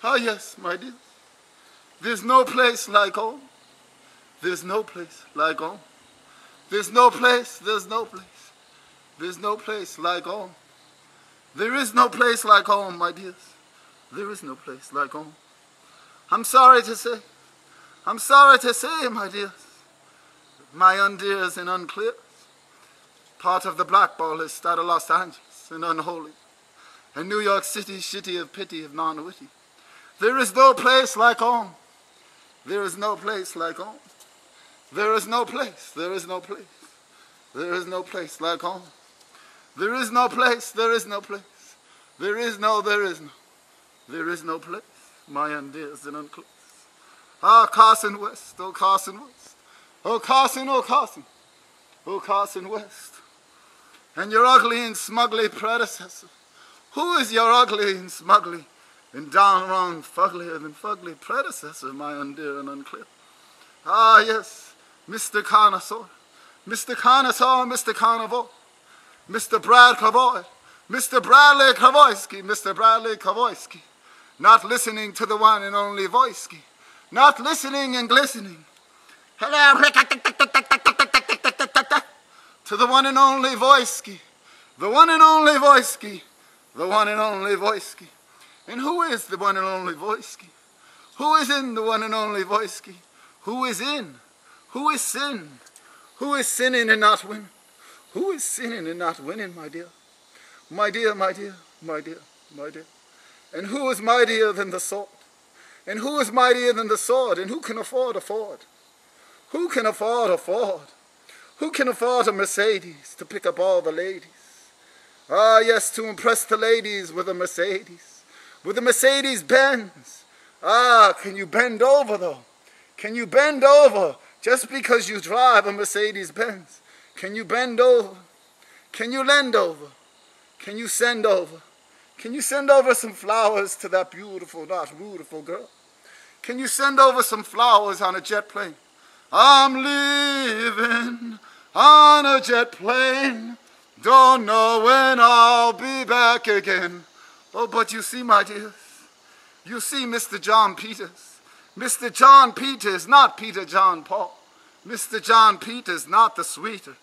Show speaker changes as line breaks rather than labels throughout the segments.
Ah, yes, my dear. There's no place like home. There's no place like home. There's no place, there's no place. There's no place like home. There is no place like home, my dears. There is no place like home. I'm sorry to say, my dears, my undears and unclears, part of the blackballist out of Los Angeles and unholy, and New York City, shitty of pity of non-witty. There is no place like home. There is no place like home. There is no place, there is no place. There is no place like home. There is no place, there is no place. There is no place, my undears and unclears. Ah, Carson West, oh Carson West. Oh Carson, oh Carson. Oh Carson West. And your ugly and smugly predecessor. Who is your ugly and smugly and down wrong fugglier than fugly predecessor, my undear and unclear? Ah, yes, Mr. Connoisseur. Mr. Connoisseur, Mr. Carnivore. Mr. Brad Cavoy. Mr. Bradley Kavoyski, Mr. Bradley Kavoyski. Not listening to the one and only voice-ski. Not listening and glistening. Hello, to the one and only voice-ski. The one and only voice-ski. The one and only voice-ski. And who is the one and only voice-ski? Who is in the one and only voice-ski? Who is in? Who is sin? Who is sinning and not winning? Who is sinning and not winning, my dear? My dear, my dear, my dear, my dear. And who is mightier than the sword? And who is mightier than the sword? And who can afford? Who can afford? Who can afford a Mercedes to pick up all the ladies? Ah, yes, to impress the ladies with a Mercedes. With a Mercedes Benz. Ah, can you bend over though? Can you bend over just because you drive a Mercedes Benz? Can you bend over? Can you lend over? Can you send over? Can you send over some flowers to that beautiful, not beautiful girl? Can you send over some flowers on a jet plane? I'm leaving on a jet plane. Don't know when I'll be back again. Oh, but you see, my dears, you see Mr. John Peters. Mr. John Peters, not Peter John Paul. Mr. John Peters, not the sweeter,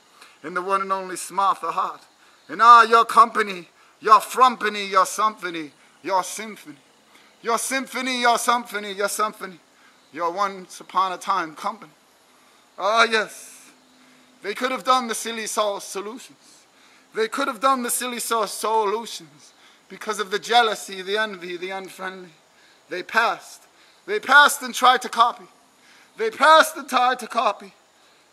and the one and only smart the heart. And your company, your frumpany, your symphony, your symphony. Your symphony, your symphony, your symphony. Your once upon a time company. Ah, yes. They could have done the silly soul solutions. They could have done the silly soul solutions because of the jealousy, the envy, the unfriendly. They passed. They passed and tried to copy. They passed and tried to copy.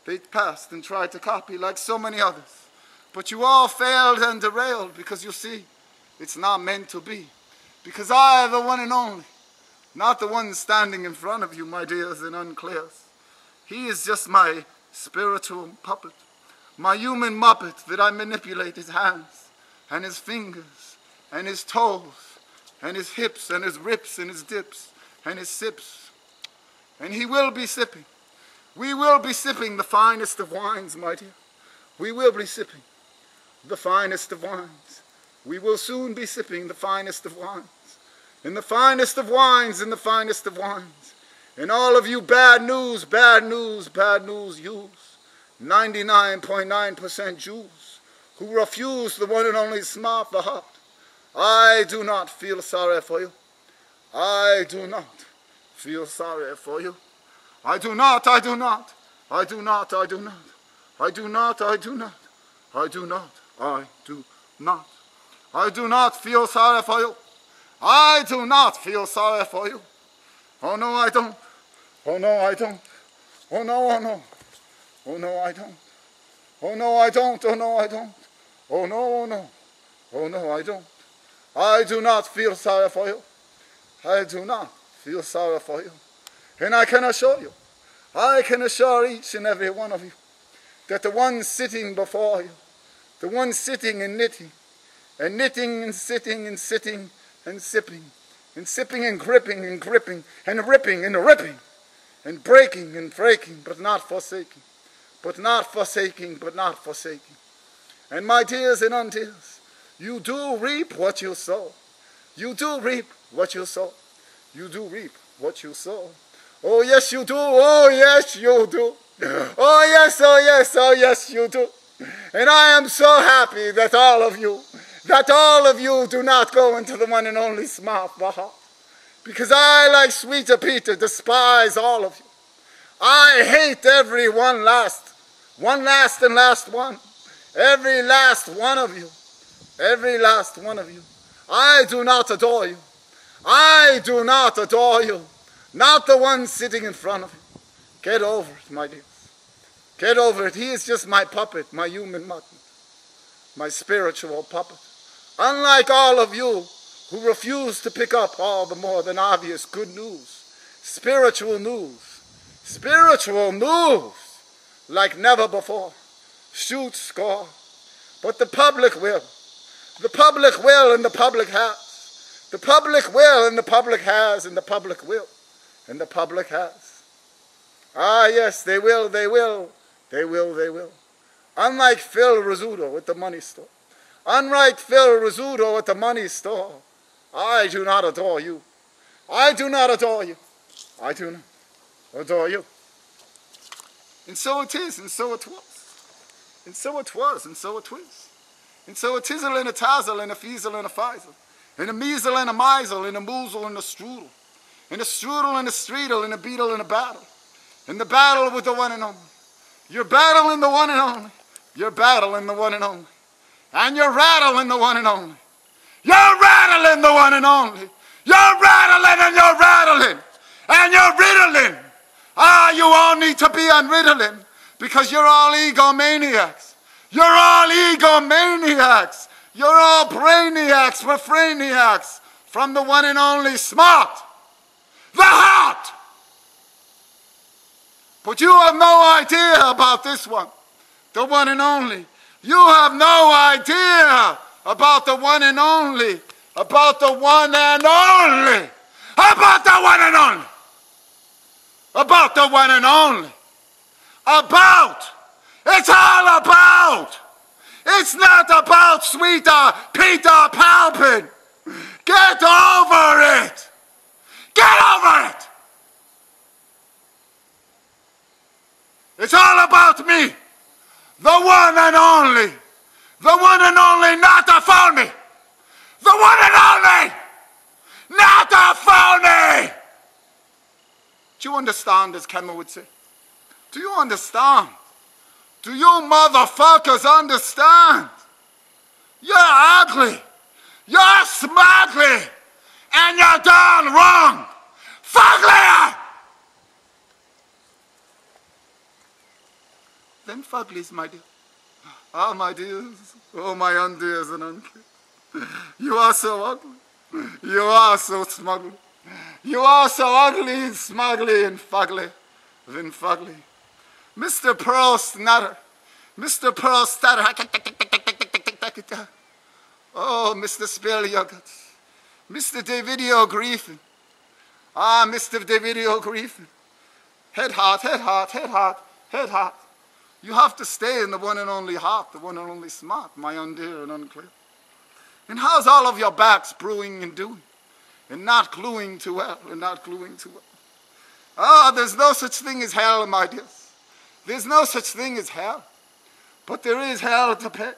They passed and tried to copy like so many others. But you all failed and derailed because you see, it's not meant to be. Because I, the one and only, not the one standing in front of you, my dears and unclears. He is just my spiritual puppet, my human muppet that I manipulate his hands and his fingers and his toes and his hips and his rips and his dips and his sips. And he will be sipping. We will be sipping the finest of wines, my dear. We will be sipping the finest of wines. We will soon be sipping the finest of wines. And the finest of wines, and the finest of wines. And all of you bad news, bad news, bad news use. 99.9% Jews who refuse the one and only smart the heart. I do not feel sorry for you. I do not feel sorry for you. I do not, I do not. I do not, I do not. I do not, I do not. I do not, I do not. I do not feel sorry for you. I do not feel sorry for you. Oh no, I don't. Oh no, I don't. Oh no, oh no. Oh no, I don't. Oh no, I don't. Oh no, I don't. Oh no, oh no. Oh no, I don't. I do not feel sorry for you. I do not feel sorry for you. And I can assure you, I can assure each and every one of you, that the one sitting before you, the one sitting and knitting and sitting and sitting and sipping and gripping and gripping and ripping and ripping and breaking and breaking, but not forsaking, but not forsaking, but not forsaking. And my dears and undears, you do reap what you sow. You do reap what you sow. You do reap what you sow. Oh yes you do, oh yes you do. Oh yes, oh yes, oh yes you do. And I am so happy that all of you do not go into the one and only smart Baha. Because I, like Sweeter Peter, despise all of you. I hate every one last and last one. Every last one of you. Every last one of you. I do not adore you. I do not adore you. Not the one sitting in front of you. Get over it, my dears. Get over it. He is just my puppet, my human mutton. My spiritual puppet. Unlike all of you who refuse to pick up all the more than obvious good news. Spiritual news. Spiritual news. Like never before. Shoot, score. But the public will. The public will and the public has. The public will and the public has and the public will. And the public has. Ah, yes, they will, they will. They will, they will. Unlike Phil Rizzuto at the money store. Unlike Phil Rizzuto at the money store. I do not adore you. I do not adore you. I do not adore you. And so it is, and so it was. And so it was, and so it is. And so a tizzle and a tazzle and a feasel and a feisel. And a measle and a misel and a moozle and a strudel. And a strudel and a streedle and a beetle and a battle. And the battle with the one and only. You're battling the one and only. You're battling the one and only. And you're rattling the one and only. You're rattling the one and only. You're rattling and you're rattling. And you're riddling. Ah, you all need to be unriddling. Because you're all egomaniacs. You're all egomaniacs. You're all brainiacs, refrainiacs. From the one and only smart. The heart. But you have no idea about this one. The one and only. You have no idea about the one and only. About the one and only. About the one and only. About the one and only. About. It's all about. It's not about Sweeter Peter Palpin. Get over it. Get over it. It's all about me. The one and only. The one and only, not a phony. The one and only. Not a phony. Do you understand, as Kemmer would say? Do you understand? Do you motherfuckers understand? You're ugly. You're smugly. And you're done wrong. Fugly! Then fuglies, my dear. Ah, my dears. Oh, my undears and unclear. You are so ugly. You are so smugly. You are so ugly and smugly and fugly. Then fugly. Mr. Pearl Snatter. Mr. Pearl Snatter. Oh, Mr. Spill Your Guts. Mr. Davidio Griffin. Ah, Mr. Davidio Griffin. Head heart, head heart, head heart, head heart. You have to stay in the one and only heart, the one and only smart, my undear and unclear. And how's all of your backs brewing and doing? And not gluing too well, and not gluing too well. Ah, there's no such thing as hell, my dears. There's no such thing as hell. But there is hell to pay.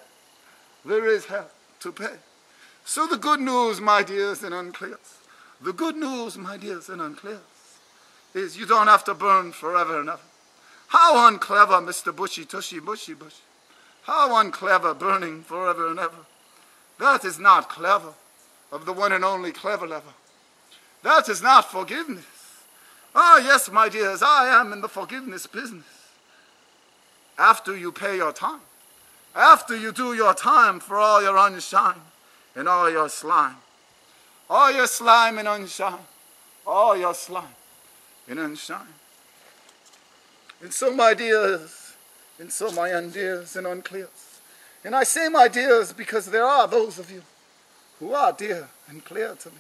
There is hell to pay. So the good news, my dears and unclears, the good news, my dears and unclears, is you don't have to burn forever and ever. How unclever, Mr. Bushy Tushy Bushy Bush. How unclever, burning forever and ever. That is not clever, of the one and only clever lever. That is not forgiveness. Ah, yes, my dears, I am in the forgiveness business. After you pay your time. After you do your time for all your unshine and all your slime. All your slime and unshine. All your slime and unshine. And so, my dears, and so my undears and unclears. And I say my dears because there are those of you who are dear and clear to me.